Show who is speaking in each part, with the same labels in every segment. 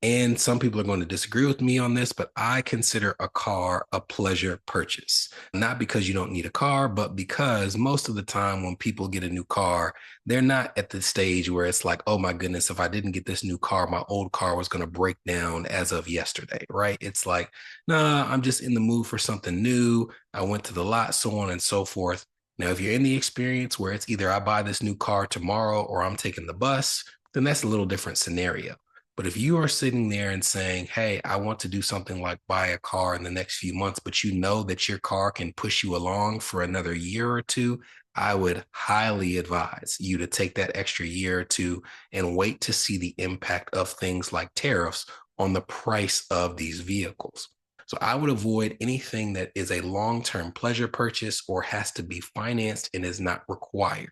Speaker 1: And some people are going to disagree with me on this, but I consider a car a pleasure purchase. Not because you don't need a car, but because most of the time when people get a new car, they're not at the stage where it's like, oh my goodness, if I didn't get this new car, my old car was going to break down as of yesterday, right? It's like, nah, I'm just in the mood for something new. I went to the lot, so on and so forth. Now, if you're in the experience where it's either I buy this new car tomorrow or I'm taking the bus, then that's a little different scenario. But if you are sitting there and saying, hey, I want to do something like buy a car in the next few months, but you know that your car can push you along for another year or two, I would highly advise you to take that extra year or two and wait to see the impact of things like tariffs on the price of these vehicles. So I would avoid anything that is a long-term pleasure purchase or has to be financed and is not required.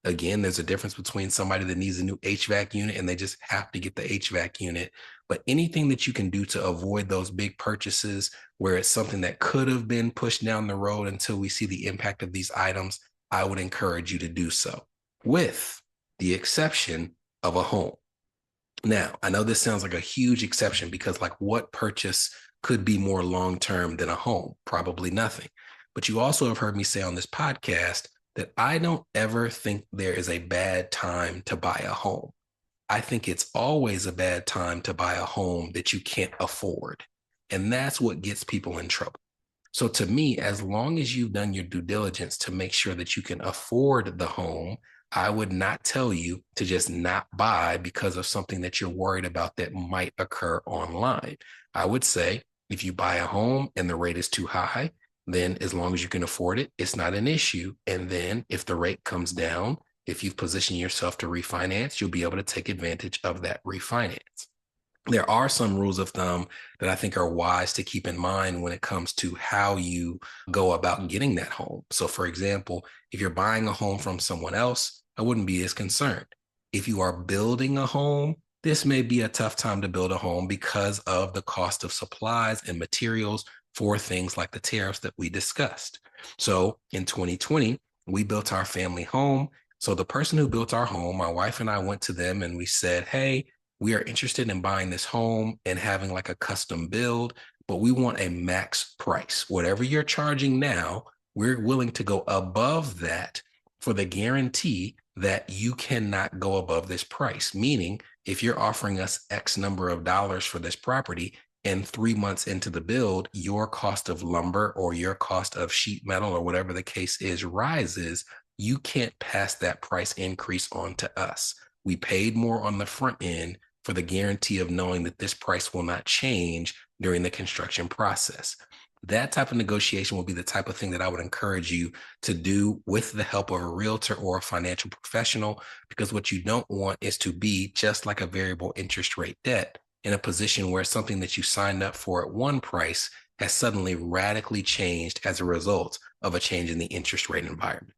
Speaker 1: Again, there's a difference between somebody that needs a new HVAC unit and they just have to get the HVAC unit. But anything that you can do to avoid those big purchases where it's something that could have been pushed down the road until we see the impact of these items, I would encourage you to do so, with the exception of a home. Now, I know this sounds like a huge exception because, like, what purchase could be more long term than a home? Probably nothing. But you also have heard me say on this podcast that I don't ever think there is a bad time to buy a home. I think it's always a bad time to buy a home that you can't afford. And that's what gets people in trouble. So to me, as long as you've done your due diligence to make sure that you can afford the home, I would not tell you to just not buy because of something that you're worried about that might occur online. I would say if you buy a home and the rate is too high, then as long as you can afford it, it's not an issue. And then if the rate comes down, if you've positioned yourself to refinance, you'll be able to take advantage of that refinance. There are some rules of thumb that I think are wise to keep in mind when it comes to how you go about getting that home. So, for example, if you're buying a home from someone else, I wouldn't be as concerned. If you are building a home, this may be a tough time to build a home because of the cost of supplies and materials for things like the tariffs that we discussed. So, in 2020, we built our family home. So, the person who built our home, my wife and I went to them and we said, hey, we are interested in buying this home and having like a custom build, but we want a max price. Whatever you're charging now, we're willing to go above that for the guarantee that you cannot go above this price. Meaning, if you're offering us X number of dollars for this property and 3 months into the build, your cost of lumber or your cost of sheet metal or whatever the case is rises, you can't pass that price increase on to us. We paid more on the front end for the guarantee of knowing that this price will not change during the construction process. That type of negotiation will be the type of thing that I would encourage you to do with the help of a realtor or a financial professional, because what you don't want is to be just like a variable interest rate debt in a position where something that you signed up for at one price has suddenly radically changed as a result of a change in the interest rate environment.